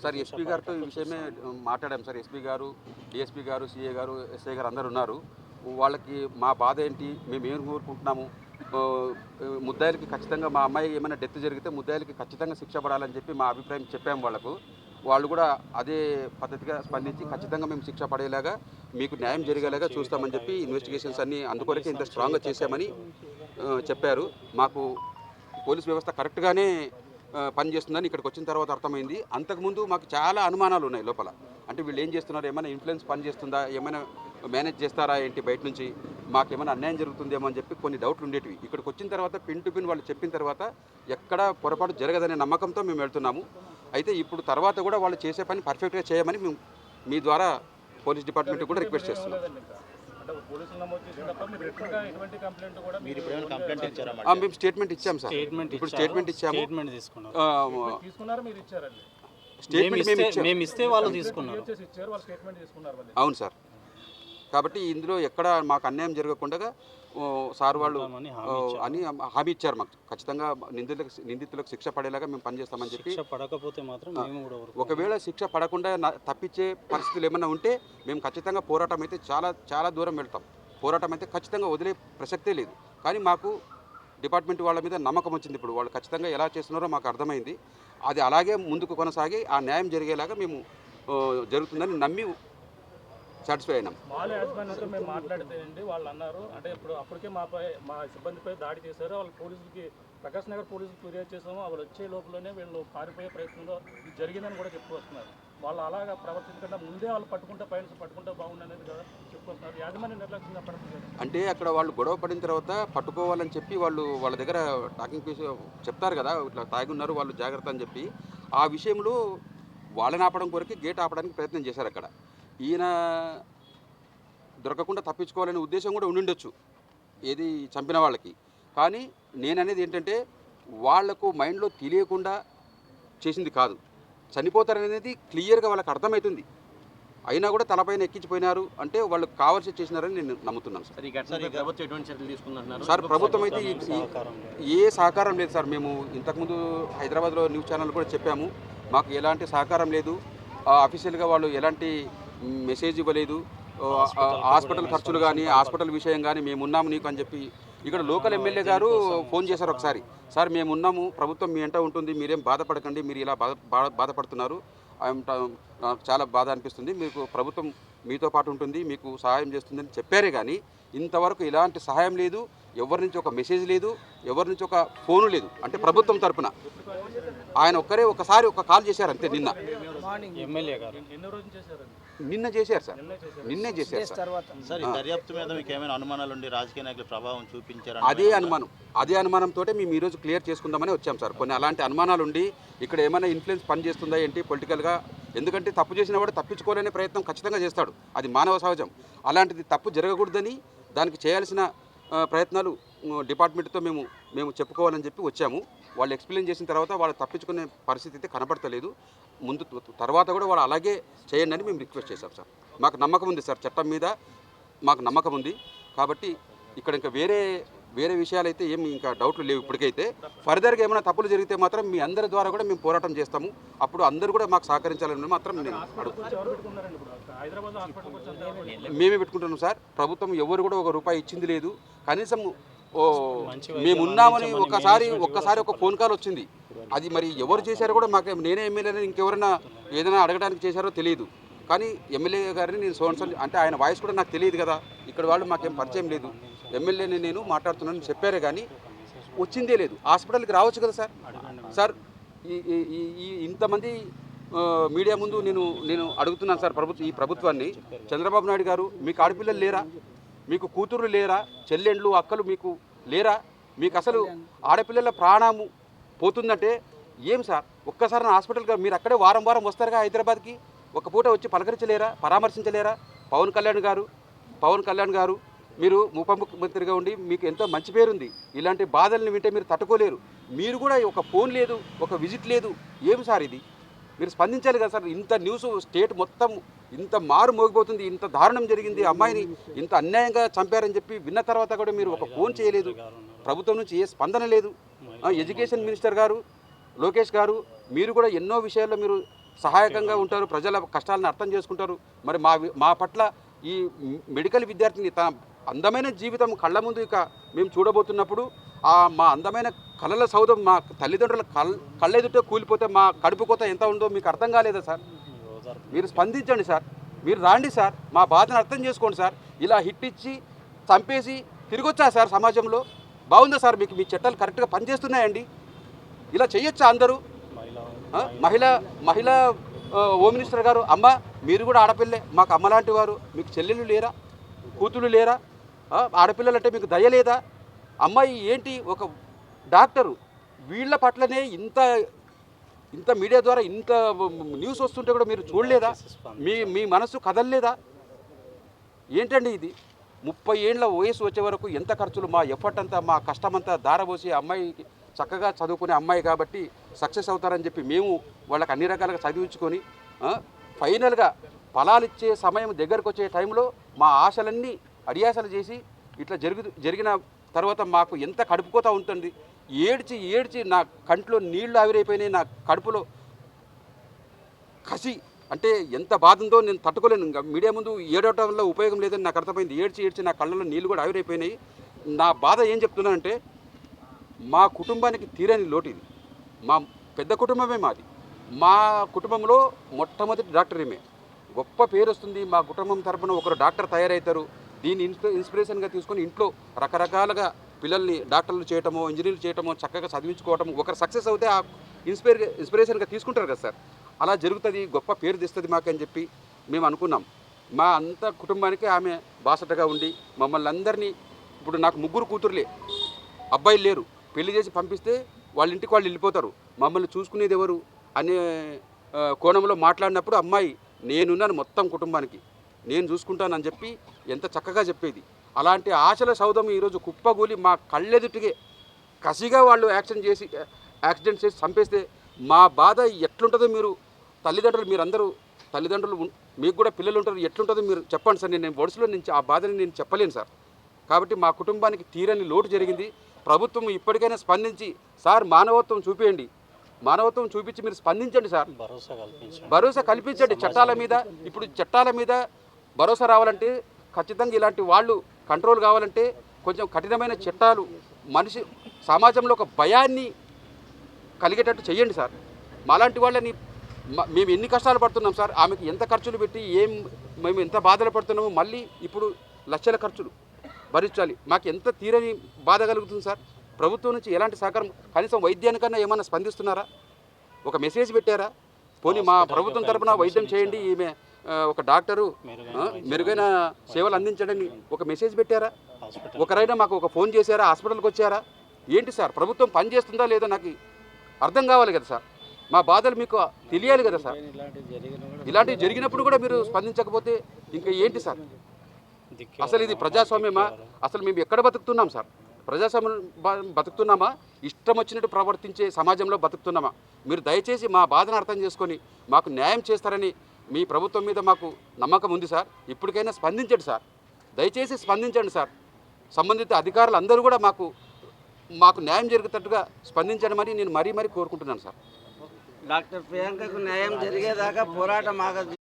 Sir SP గారితో ఈ విషయమే మాట్లాడాం సార్. ఎస్పీ గారు, డిఎస్పీ గారు, సిఏ గారు, ఎస్ఐ గారు అందరు ఉన్నారు. వాళ్ళకి మా బాధ ఏంటి, మేము ఏం కోరుకుంటున్నాము, ముద్దాయిలకి ఖచ్చితంగా మా అమ్మాయి ఏమైనా డెత్ జరిగితే ముద్దాయిలకి ఖచ్చితంగా శిక్ష పడాలని చెప్పి మా అభిప్రాయం చెప్పాము వాళ్ళకు. వాళ్ళు కూడా అదే పద్ధతిగా స్పందించి ఖచ్చితంగా మేము శిక్ష పడేలాగా మీకు న్యాయం జరిగేలాగా చూస్తామని చెప్పి ఇన్వెస్టిగేషన్స్ అన్నీ అందుకొరకే ఇంత స్ట్రాంగ్గా చేశామని చెప్పారు. మాకు పోలీస్ వ్యవస్థ కరెక్ట్గానే పనిచేస్తుందని ఇక్కడికి వచ్చిన తర్వాత అర్థమైంది. అంతకుముందు మాకు చాలా అనుమానాలు ఉన్నాయి లోపల. అంటే వీళ్ళు ఏం చేస్తున్నారు, ఏమైనా ఇన్ఫ్లుయెన్స్ పని చేస్తుందా, ఏమైనా మేనేజ్ చేస్తారా ఏంటి, బయట నుంచి మాకేమైనా అన్యాయం జరుగుతుందేమో అని చెప్పి కొన్ని డౌట్లు ఉండేటివి. ఇక్కడికి వచ్చిన తర్వాత పిన్ టు పిన్ వాళ్ళు చెప్పిన తర్వాత ఎక్కడా పొరపాటు జరగదనే నమ్మకంతో మేము వెళ్తున్నాము. అయితే ఇప్పుడు తర్వాత కూడా వాళ్ళు చేసే పని పర్ఫెక్ట్గా చేయమని మేము మీ ద్వారా పోలీస్ డిపార్ట్మెంట్ కూడా రిక్వెస్ట్ చేస్తున్నాం. మేము స్టేట్మెంట్ ఇచ్చాము సార్. ఇప్పుడు స్టేట్మెంట్ ఇచ్చాము. అవును సార్. కాబట్టి ఇందులో ఎక్కడ మాకు అన్యాయం జరగకుండా సార్ వాళ్ళు అని హామీ ఇచ్చారు మాకు. ఖచ్చితంగా నిందితులకు శిక్ష పడేలాగా మేము పనిచేస్తామని చెప్పి. పడకపోతే మాత్రం ఒకవేళ శిక్ష పడకుండా తప్పించే పరిస్థితులు ఏమైనా ఉంటే మేము ఖచ్చితంగా పోరాటం అయితే చాలా చాలా దూరం వెళ్తాం. పోరాటం అయితే ఖచ్చితంగా వదిలే ప్రసక్తే లేదు. కానీ మాకు డిపార్ట్మెంట్ వాళ్ళ మీద నమ్మకం వచ్చింది. ఇప్పుడు వాళ్ళు ఖచ్చితంగా ఎలా చేస్తున్నారో మాకు అర్థమైంది. అది అలాగే ముందుకు కొనసాగి ఆ న్యాయం జరిగేలాగా మేము జరుగుతుందని నమ్మి సాటిస్ఫై అయినాం. మాల యాజమాన్యంతో మేము మాట్లాడితేనండి వాళ్ళు అన్నారు, అంటే ఇప్పుడు అప్పటికే మా సిబ్బందిపై దాడి చేశారు. వాళ్ళు పోలీసులకి ప్రకాశ్ నగర్ పోలీసులు ఫిర్యాదు చేసాము. వాళ్ళు వచ్చే లోపలనే వీళ్ళు పారిపోయే ప్రయత్నంలో ఇది జరిగిందని కూడా చెప్పుకొస్తున్నారు. వాళ్ళు అలాగా ప్రవర్తించకుండా ముందే వాళ్ళు పట్టుకుంటే బాగుండనేది కదా చెప్పుకొస్తున్నారు. యాజమాన్యం నిర్లక్ష్యంగా పడుతుంది. అంటే అక్కడ వాళ్ళు గొడవ పడిన తర్వాత పట్టుకోవాలని చెప్పి వాళ్ళ దగ్గర టాకింగ్ పీస్ చెప్తారు కదా, ఇట్లా తాగి ఉన్నారు వాళ్ళు జాగ్రత్త అని చెప్పి. ఆ విషయంలో వాళ్ళని ఆపడం కొరకు గేట్ ఆపడానికి ప్రయత్నం చేశారు. అక్కడ ఈయన దొరకకుండా తప్పించుకోవాలనే ఉద్దేశం కూడా ఉండిండొచ్చు ఏది చంపిన వాళ్ళకి. కానీ నేననేది ఏంటంటే వాళ్లకు మైండ్లో తెలియకుండా చేసింది కాదు, చనిపోతారనేది క్లియర్గా వాళ్ళకి అర్థమవుతుంది. అయినా కూడా తలపైన ఎక్కించిపోయినారు అంటే వాళ్ళు కావాల్సి చేసినారని నేను నమ్ముతున్నాను సార్. ప్రభుత్వం అయితే ఏ సహకారం లేదు సార్. మేము ఇంతకుముందు హైదరాబాద్లో న్యూస్ ఛానల్ కూడా చెప్పాము, మాకు ఎలాంటి సహకారం లేదు. అఫీషియల్గా వాళ్ళు ఎలాంటి మెసేజ్ ఇవ్వలేదు. హాస్పిటల్ ఖర్చులు కానీ హాస్పిటల్ విషయం కానీ మేమున్నాము నీకు అని చెప్పి. ఇక్కడ లోకల్ ఎమ్మెల్యే గారు ఫోన్ చేశారు ఒకసారి, సార్ మేమున్నాము, ప్రభుత్వం మీ వెంట ఉంటుంది, మీరేం బాధపడకండి, మీరు ఇలా బాధపడుతున్నారు, నాకు చాలా బాధ అనిపిస్తుంది, మీకు ప్రభుత్వం మీతో పాటు ఉంటుంది, మీకు సహాయం చేస్తుందని చెప్పారే కానీ ఇంతవరకు ఎలాంటి సహాయం లేదు. ఎవరి నుంచి ఒక మెసేజ్ లేదు, ఎవరి నుంచి ఒక ఫోను లేదు. అంటే ప్రభుత్వం తరపున ఆయన ఒక్కరే ఒకసారి ఒక కాల్ చేశారు అంతే. ఎమ్మెల్యే గారు నిన్న చేశారు సార్, నిన్నే చేశారు సార్. దర్యాప్తు మీద మీకు ఏమైనా అనుమానాలు ఉండి రాజకీయ నాయకులు ప్రభావం చూపించారు? అదే అనుమానంతో మేము ఈరోజు క్లియర్ చేసుకుందామని వచ్చాం సార్. కొన్ని అలాంటి అనుమానాలు ఉండి ఇక్కడ ఏమైనా ఇన్ఫ్లుయెన్స్ పనిచేస్తుందా ఏంటి పొలిటికల్గా. ఎందుకంటే తప్పు చేసిన వాడు తప్పించుకోవాలనే ప్రయత్నం ఖచ్చితంగా చేస్తాడు, అది మానవ సహజం. అలాంటిది తప్పు జరగకూడదని దానికి చేయాల్సిన ప్రయత్నాలు డిపార్ట్మెంట్తో మేము చెప్పుకోవాలని చెప్పి వచ్చాము. వాళ్ళు ఎక్స్ప్లెయిన్ చేసిన తర్వాత వాళ్ళు తప్పించుకునే పరిస్థితి అయితే కనపడతలేదు. తర్వాత కూడా వాళ్ళు అలాగే చేయండి అని మేము రిక్వెస్ట్ చేశాం సార్. మాకు నమ్మకం ఉంది సార్, చట్టం మీద మాకు నమ్మకం ఉంది. కాబట్టి ఇక్కడ ఇంకా వేరే విషయాలు అయితే ఏమి ఇంకా డౌట్లు లేవు. ఇప్పటికైతే ఫర్దర్గా ఏమైనా తప్పులు జరిగితే మాత్రం మీ అందరి ద్వారా కూడా మేము పోరాటం చేస్తాము. అప్పుడు అందరూ కూడా మాకు సహకరించాలని మాత్రం నేను మేమే పెట్టుకుంటున్నాం సార్. ప్రభుత్వం ఎవరు కూడా ఒక రూపాయి ఇచ్చింది లేదు. కనీసం మేమున్నామని ఒక్కసారి ఒక ఫోన్ కాల్ వచ్చింది. అది మరి ఎవరు చేశారో కూడా మాకు, నేనే ఎమ్మెల్యేని ఇంకెవరైనా ఏదైనా అడగడానికి చేశారో తెలియదు. కానీ ఎమ్మెల్యే గారిని నేను సోన్సన్ అంటే ఆయన వాయిస్ కూడా నాకు తెలియదు కదా, ఇక్కడ వాళ్ళు మాకేం పరిచయం లేదు. ఎమ్మెల్యేని నేను మాట్లాడుతున్నాను చెప్పారే కానీ వచ్చిందే లేదు. హాస్పిటల్కి రావచ్చు కదా సార్. ఈ ఇంతమంది మీడియా ముందు నేను అడుగుతున్నాను సార్ ఈ ప్రభుత్వాన్ని. చంద్రబాబు నాయుడు గారు, మీకు ఆడపిల్లలు లేరా, మీకు కూతుర్లు లేరా, చెల్లెండ్లు అక్కలు మీకు లేరా, మీకు అసలు ఆడపిల్లల ప్రాణము పోతుందంటే ఏం సార్? ఒక్కసారి నా హాస్పిటల్గా మీరు అక్కడే వారం వస్తారుగా హైదరాబాద్కి, ఒక పూట వచ్చి పలకరించలేరా, పరామర్శించలేరా? పవన్ కళ్యాణ్ గారు మీరు ఉప ముఖ్యమంత్రిగా ఉండి మీకు ఎంతో మంచి పేరుంది. ఇలాంటి బాధల్ని వింటే మీరు తట్టుకోలేరు. మీరు కూడా ఒక ఫోన్ లేదు, ఒక విజిట్ లేదు. ఏం సార్ ఇది? మీరు స్పందించాలి కదా సార్. ఇంత న్యూస్ స్టేట్ మొత్తం ఇంత మారు మోగిపోతుంది, ఇంత దారుణం జరిగింది, అమ్మాయిని ఇంత అన్యాయంగా చంపారని చెప్పి విన్న తర్వాత కూడా మీరు ఒక ఫోన్ చేయలేదు. ప్రభుత్వం నుంచి ఏ స్పందన లేదు. ఎడ్యుకేషన్ మినిస్టర్ గారు లోకేష్ గారు మీరు కూడా ఎన్నో విషయాల్లో మీరు సహాయకంగా ఉంటారు, ప్రజల కష్టాలను అర్థం చేసుకుంటారు. మరి మా పట్ల ఈ మెడికల్ విద్యార్థిని తన అందమైన జీవితం కళ్ళ ముందు ఇక మేము చూడబోతున్నప్పుడు మా అందమైన కళల సౌధం మా తల్లిదండ్రుల కళ్ళెదుటే కూలిపోతే మా కడుపు కోత ఎంత ఉందో మీకు అర్థం కాలేదా సార్? మీరు స్పందించండి సార్, మీరు రాండి సార్, మా బాధను అర్థం చేసుకోండి సార్. ఇలా హిట్ ఇచ్చి చంపేసి తిరిగొచ్చా సార్ సమాజంలో? బాగుందా సార్? మీకు మీ చట్టాలు కరెక్ట్గా పనిచేస్తున్నాయండి? ఇలా చేయొచ్చా అందరూ? మహిళా హోమ్ మినిస్టర్ గారు, అమ్మ మీరు కూడా ఆడపిల్లే, మాకు అమ్మ లాంటి వారు, మీకు చెల్లెళ్ళు లేరా, కూతుళ్ళు లేరా? ఆడపిల్లలంటే మీకు దయ లేదా? అమ్మాయి ఏంటి ఒక డాక్టరు, వీళ్ళ పట్లనే ఇంత మీడియా ద్వారా ఇంత న్యూస్ వస్తుంటే కూడా మీరు చూడలేదా? మీ మనసు కదలలేదా? ఏంటండి ఇది? 30 ఏళ్ళ వయసు వచ్చే వరకు ఎంత ఖర్చులు, మా ఎఫర్ట్ అంతా, మా కష్టమంతా దారబోసి అమ్మాయికి చక్కగా చదువుకునే అమ్మాయి కాబట్టి సక్సెస్ అవుతారని చెప్పి మేము వాళ్ళకి అన్ని రకాలుగా చదివించుకొని ఫైనల్గా ఫలాలు ఇచ్చే సమయం దగ్గరకు వచ్చే టైంలో మా ఆశలన్నీ అడియాసలు చేసి ఇట్లా జరిగిన తర్వాత మాకు ఎంత కడుపుకోతా ఉంటుంది. ఏడ్చి నా కంట్లో నీళ్లు ఆవిరైపోయినాయి, నా కడుపులో కసి అంటే ఎంత బాధ ఉందో నేను తట్టుకోలేను. ఇంకా మీడియా ముందు ఏడవటం వల్ల ఉపయోగం లేదని నాకు అర్థమైంది. ఏడ్చి నా కళ్ళలో నీళ్ళు కూడా ఆవిరైపోయినాయి. నా బాధ ఏం చెప్తున్నానంటే, మా కుటుంబానికి తీరని లోటు ఇది. మా పెద్ద కుటుంబమే మాది. మా కుటుంబంలో మొట్టమొదటి డాక్టర్ ఈమె. గొప్ప పేరు వస్తుంది. మా కుటుంబం తరపున ఒకరు డాక్టర్ తయారవుతారు. దీన్ని ఇన్స్పిరేషన్గా తీసుకొని ఇంట్లో రకరకాలుగా పిల్లల్ని డాక్టర్లు చేయటమో, ఇంజనీర్లు చేయటమో, చక్కగా చదివించుకోవటము, ఒకరు సక్సెస్ అవుతే ఆ ఇన్స్పిరేషన్గా తీసుకుంటారు కదా సార్. అలా జరుగుతుంది, గొప్ప పేరు తెస్తుంది మాకని చెప్పి మేము అనుకున్నాం. మా అంత కుటుంబానికి ఆమె బాసటగా ఉండి మమ్మల్ని అందరినీ, ఇప్పుడు నాకు 3 కూతుర్లే, అబ్బాయిలు లేరు, పెళ్లి చేసి పంపిస్తే వాళ్ళ ఇంటికి వాళ్ళు వెళ్ళిపోతారు, మమ్మల్ని చూసుకునేది ఎవరు అనే కోణంలో మాట్లాడినప్పుడు అమ్మాయి నేనున్నాను మొత్తం కుటుంబానికి, నేను చూసుకుంటానని చెప్పి ఎంత చక్కగా చెప్పేది. అలాంటి ఆశల సౌధం ఈరోజు కుప్పగూలి మా కళ్ళెదుటిగే కసిగా వాళ్ళు యాక్సిడెంట్ చేసి చంపేస్తే మా బాధ ఎట్లుంటుందో మీరు మీరందరూ తల్లిదండ్రులు, మీకు కూడా పిల్లలు ఉంటారు, ఎట్లుంటుందో మీరు చెప్పండి సార్. నేను వరుసలో నుంచి ఆ బాధని నేను చెప్పలేను సార్. కాబట్టి మా కుటుంబానికి తీరని లోటు జరిగింది. ప్రభుత్వం ఇప్పటికైనా స్పందించి సార్ మానవత్వం చూపించండి, మానవత్వం చూపించి మీరు స్పందించండి సార్, భరోసా కల్పించండి చట్టాల మీద. ఇప్పుడు చట్టాల మీద భరోసా రావాలంటే ఖచ్చితంగా ఇలాంటి వాళ్ళు కంట్రోల్ కావాలంటే కొంచెం కఠినమైన చట్టాలు సమాజంలో ఒక భయాన్ని కలిగేటట్టు చేయండి సార్. మాలాంటి వాళ్ళని మేము ఎన్ని కష్టాలు పడుతున్నాం సార్, ఆమెకి ఎంత ఖర్చులు పెట్టి మేము ఎంత బాధలు పడుతున్నామో, మళ్ళీ ఇప్పుడు లక్షల ఖర్చులు భరించాలి. మాకు ఎంత తీరని బాధ కలుగుతుంది సార్. ప్రభుత్వం నుంచి ఎలాంటి సహకారం, కనీసం వైద్యానికన్నా ఏమైనా స్పందిస్తున్నారా? ఒక మెసేజ్ పెట్టారా? పోనీ మా ప్రభుత్వం తరపున వైద్యం చేయండి, ఈమె ఒక డాక్టరు మెరుగైన సేవలు అందించడని ఒక మెసేజ్ పెట్టారా? ఒకరైనా మాకు ఒక ఫోన్ చేశారా? హాస్పిటల్కి వచ్చారా? ఏంటి సార్, ప్రభుత్వం పనిచేస్తుందా లేదో నాకు అర్థం కావాలి కదా సార్. మా బాధలు మీకు తెలియాలి కదా సార్. ఇలాంటివి జరిగినప్పుడు కూడా మీరు స్పందించకపోతే ఇంకా ఏంటి సార్? అసలు ఇది ప్రజాస్వామ్యమా? అసలు మేము ఎక్కడ బతుకుతున్నాం సార్? ప్రజాస్వామ్యం బతుకుతున్నామా? ఇష్టం వచ్చినట్టు ప్రవర్తించే సమాజంలో బతుకుతున్నామా? మీరు దయచేసి మా బాధను అర్థం చేసుకొని మాకు న్యాయం చేస్తారని మీ ప్రభుత్వం మీద మాకు నమ్మకం ఉంది సార్. ఇప్పటికైనా స్పందించండి సార్, దయచేసి స్పందించండి సార్. సంబంధిత అధికారులు అందరూ కూడా మాకు న్యాయం జరిగేటట్టుగా స్పందించడమని నేను మరీ కోరుకుంటున్నాను సార్. డాక్టర్ ప్రియాంకకు న్యాయం జరిగేదాకా పోరాటం ఆగదు.